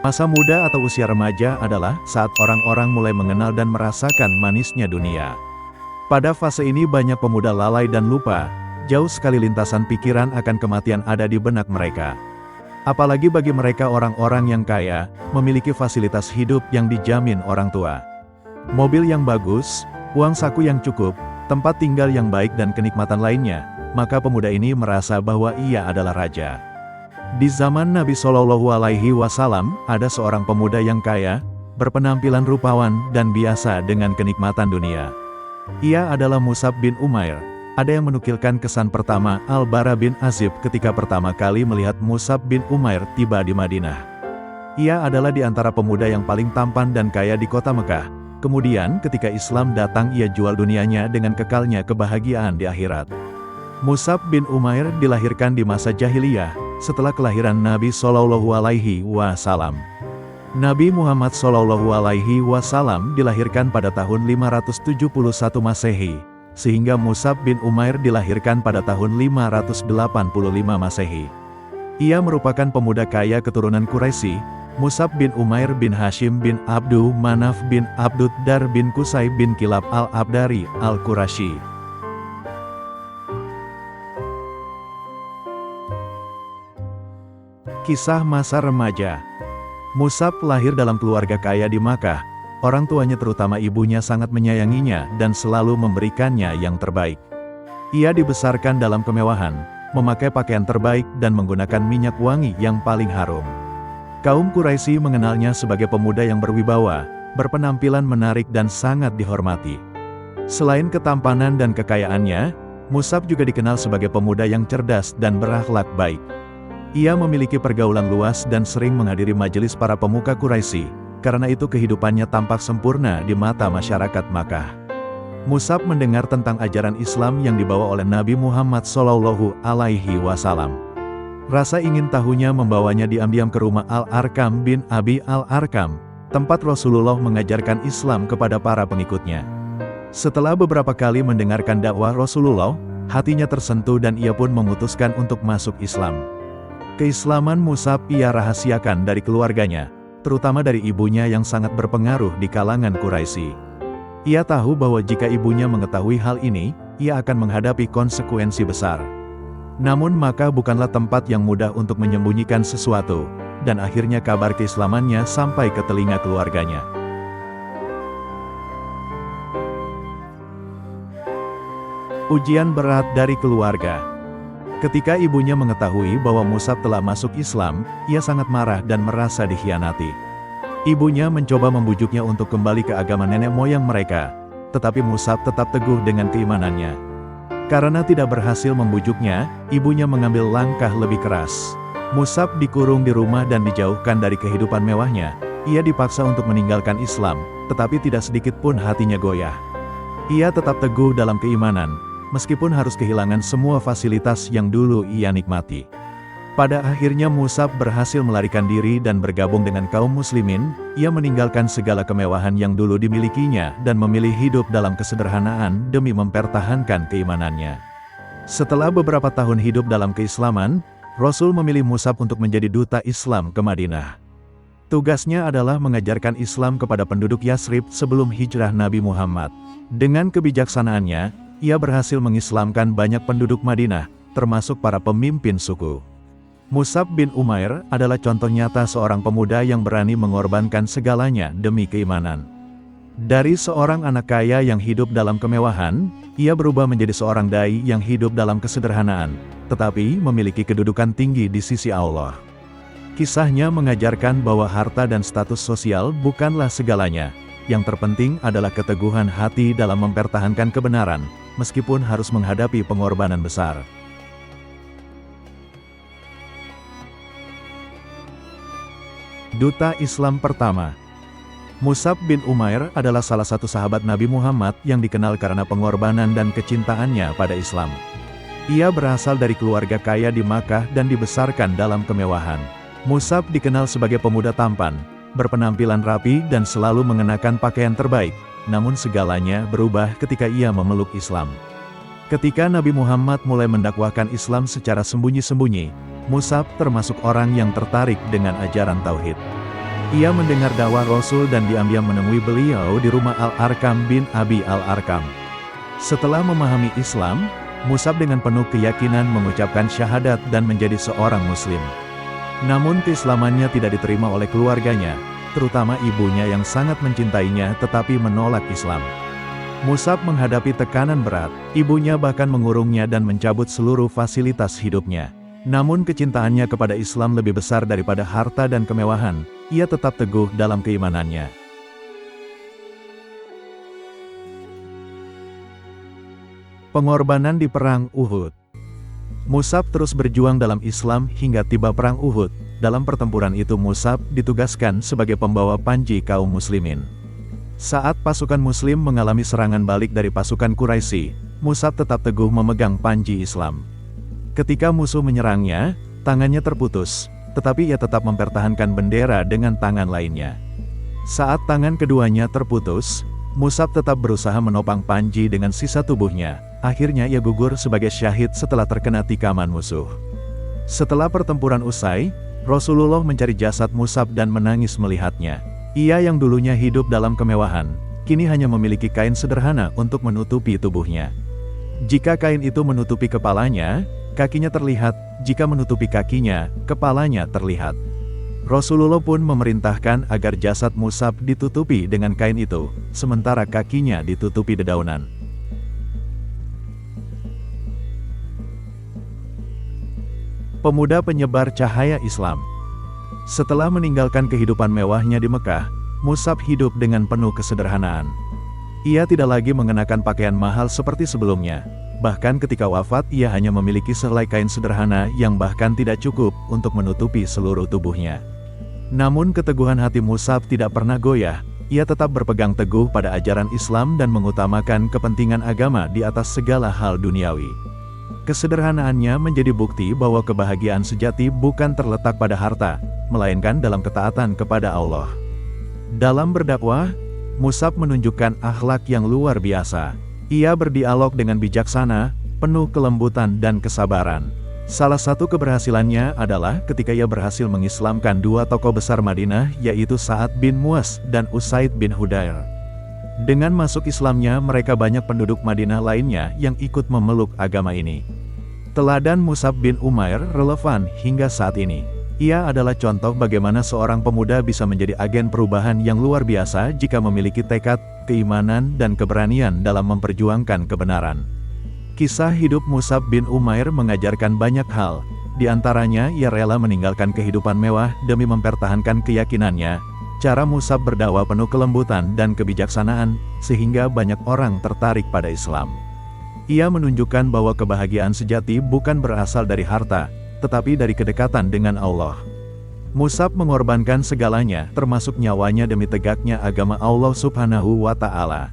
Masa muda atau usia remaja adalah saat orang-orang mulai mengenal dan merasakan manisnya dunia. Pada fase ini banyak pemuda lalai dan lupa, jauh sekali lintasan pikiran akan kematian ada di benak mereka. Apalagi bagi mereka orang-orang yang kaya, memiliki fasilitas hidup yang dijamin orang tua. Mobil yang bagus, uang saku yang cukup, tempat tinggal yang baik dan kenikmatan lainnya, maka pemuda ini merasa bahwa ia adalah raja. Di zaman Nabi Shallallahu Alaihi Wasallam, ada seorang pemuda yang kaya, berpenampilan rupawan, dan biasa dengan kenikmatan dunia. Ia adalah Mus'ab bin Umair. Ada yang menukilkan kesan pertama Al-Bara bin Azib ketika pertama kali melihat Mus'ab bin Umair tiba di Madinah. Ia adalah di antara pemuda yang paling tampan dan kaya di kota Mekah. Kemudian ketika Islam datang ia jual dunianya dengan kekalnya kebahagiaan di akhirat. Mus'ab bin Umair dilahirkan di masa jahiliyah, setelah kelahiran Nabi Shallallahu Alaihi Wasallam. Nabi Muhammad Shallallahu Alaihi Wasallam dilahirkan pada tahun 571 Masehi, sehingga Mus'ab bin Umair dilahirkan pada tahun 585 Masehi. Ia merupakan pemuda kaya keturunan Quraisy. Mus'ab bin Umair bin Hashim bin Abdu Manaf bin Abdud Dar bin Qusay bin Kilab al-Abdari al-Qurashi. Kisah masa remaja. Mus'ab lahir dalam keluarga kaya di Makkah. Orang tuanya terutama ibunya sangat menyayanginya dan selalu memberikannya yang terbaik. Ia dibesarkan dalam kemewahan, memakai pakaian terbaik dan menggunakan minyak wangi yang paling harum. Kaum Quraisy mengenalnya sebagai pemuda yang berwibawa, berpenampilan menarik dan sangat dihormati. Selain ketampanan dan kekayaannya, Mus'ab juga dikenal sebagai pemuda yang cerdas dan berakhlak baik. Ia memiliki pergaulan luas dan sering menghadiri majelis para pemuka Quraisy, karena itu kehidupannya tampak sempurna di mata masyarakat Makkah. Mus'ab mendengar tentang ajaran Islam yang dibawa oleh Nabi Muhammad Shallallahu Alaihi Wasallam. Rasa ingin tahunya membawanya diam-diam ke rumah Al-Arkam bin Abi Al-Arkam, tempat Rasulullah mengajarkan Islam kepada para pengikutnya. Setelah beberapa kali mendengarkan dakwah Rasulullah, hatinya tersentuh dan ia pun memutuskan untuk masuk Islam. Keislaman Mus'ab ia rahasiakan dari keluarganya, terutama dari ibunya yang sangat berpengaruh di kalangan Quraisy. Ia tahu bahwa jika ibunya mengetahui hal ini, ia akan menghadapi konsekuensi besar. Namun Makkah bukanlah tempat yang mudah untuk menyembunyikan sesuatu, dan akhirnya kabar keislamannya sampai ke telinga keluarganya. Ujian berat dari keluarga. Ketika ibunya mengetahui bahwa Mus'ab telah masuk Islam, ia sangat marah dan merasa dikhianati. Ibunya mencoba membujuknya untuk kembali ke agama nenek moyang mereka, tetapi Mus'ab tetap teguh dengan keimanannya. Karena tidak berhasil membujuknya, ibunya mengambil langkah lebih keras. Mus'ab dikurung di rumah dan dijauhkan dari kehidupan mewahnya. Ia dipaksa untuk meninggalkan Islam, tetapi tidak sedikit pun hatinya goyah. Ia tetap teguh dalam keimanan, meskipun harus kehilangan semua fasilitas yang dulu ia nikmati. Pada akhirnya Mus'ab berhasil melarikan diri dan bergabung dengan kaum muslimin. Ia meninggalkan segala kemewahan yang dulu dimilikinya dan memilih hidup dalam kesederhanaan demi mempertahankan keimanannya. Setelah beberapa tahun hidup dalam keislaman, Rasul memilih Mus'ab untuk menjadi duta Islam ke Madinah. Tugasnya adalah mengajarkan Islam kepada penduduk Yasrib sebelum hijrah Nabi Muhammad. Dengan kebijaksanaannya, ia berhasil mengislamkan banyak penduduk Madinah, termasuk para pemimpin suku. Mus'ab bin Umair adalah contoh nyata seorang pemuda yang berani mengorbankan segalanya demi keimanan. Dari seorang anak kaya yang hidup dalam kemewahan, ia berubah menjadi seorang dai yang hidup dalam kesederhanaan, tetapi memiliki kedudukan tinggi di sisi Allah. Kisahnya mengajarkan bahwa harta dan status sosial bukanlah segalanya. Yang terpenting adalah keteguhan hati dalam mempertahankan kebenaran, meskipun harus menghadapi pengorbanan besar. Duta Islam pertama. Mus'ab bin Umair adalah salah satu sahabat Nabi Muhammad yang dikenal karena pengorbanan dan kecintaannya pada Islam. Ia berasal dari keluarga kaya di Makkah dan dibesarkan dalam kemewahan. Mus'ab dikenal sebagai pemuda tampan, berpenampilan rapi dan selalu mengenakan pakaian terbaik, namun segalanya berubah ketika ia memeluk Islam. Ketika Nabi Muhammad mulai mendakwahkan Islam secara sembunyi-sembunyi, Mus'ab termasuk orang yang tertarik dengan ajaran tauhid. Ia mendengar dakwah Rasul dan diam-diam menemui beliau di rumah Al-Arkam bin Abi Al-Arkam. Setelah memahami Islam, Mus'ab dengan penuh keyakinan mengucapkan syahadat dan menjadi seorang muslim. Namun keislamannya tidak diterima oleh keluarganya, terutama ibunya yang sangat mencintainya tetapi menolak Islam. Mus'ab menghadapi tekanan berat, ibunya bahkan mengurungnya dan mencabut seluruh fasilitas hidupnya. Namun kecintaannya kepada Islam lebih besar daripada harta dan kemewahan, ia tetap teguh dalam keimanannya. Pengorbanan di Perang Uhud. Mus'ab terus berjuang dalam Islam hingga tiba Perang Uhud. Dalam pertempuran itu Mus'ab ditugaskan sebagai pembawa panji kaum muslimin. Saat pasukan muslim mengalami serangan balik dari pasukan Quraisy, Mus'ab tetap teguh memegang panji Islam. Ketika musuh menyerangnya, tangannya terputus, tetapi ia tetap mempertahankan bendera dengan tangan lainnya. Saat tangan keduanya terputus, Mus'ab tetap berusaha menopang panji dengan sisa tubuhnya. Akhirnya ia gugur sebagai syahid setelah terkena tikaman musuh. Setelah pertempuran usai, Rasulullah mencari jasad Mus'ab dan menangis melihatnya. Ia yang dulunya hidup dalam kemewahan, kini hanya memiliki kain sederhana untuk menutupi tubuhnya. Jika kain itu menutupi kepalanya, kakinya terlihat, jika menutupi kakinya, kepalanya terlihat. Rasulullah pun memerintahkan agar jasad Mus'ab ditutupi dengan kain itu, sementara kakinya ditutupi dedaunan. Pemuda penyebar cahaya Islam. Setelah meninggalkan kehidupan mewahnya di Mekah, Mus'ab hidup dengan penuh kesederhanaan. Ia tidak lagi mengenakan pakaian mahal seperti sebelumnya. Bahkan ketika wafat ia hanya memiliki sehelai kain sederhana yang bahkan tidak cukup untuk menutupi seluruh tubuhnya. Namun keteguhan hati Mus'ab tidak pernah goyah, ia tetap berpegang teguh pada ajaran Islam dan mengutamakan kepentingan agama di atas segala hal duniawi. Kesederhanaannya menjadi bukti bahwa kebahagiaan sejati bukan terletak pada harta, melainkan dalam ketaatan kepada Allah. Dalam berdakwah, Mus'ab menunjukkan akhlak yang luar biasa. Ia berdialog dengan bijaksana, penuh kelembutan dan kesabaran. Salah satu keberhasilannya adalah ketika ia berhasil mengislamkan dua tokoh besar Madinah, yaitu Sa'ad bin Mu'adz dan Usaid bin Hudair. Dengan masuk Islamnya, mereka banyak penduduk Madinah lainnya yang ikut memeluk agama ini. Teladan Mus'ab bin Umair relevan hingga saat ini. Ia adalah contoh bagaimana seorang pemuda bisa menjadi agen perubahan yang luar biasa jika memiliki tekad, keimanan, dan keberanian dalam memperjuangkan kebenaran. Kisah hidup Mus'ab bin Umair mengajarkan banyak hal, di antaranya ia rela meninggalkan kehidupan mewah demi mempertahankan keyakinannya. Cara Mus'ab berdakwah penuh kelembutan dan kebijaksanaan, sehingga banyak orang tertarik pada Islam. Ia menunjukkan bahwa kebahagiaan sejati bukan berasal dari harta, tetapi dari kedekatan dengan Allah. Mus'ab mengorbankan segalanya, termasuk nyawanya demi tegaknya agama Allah Subhanahu wa Ta'ala.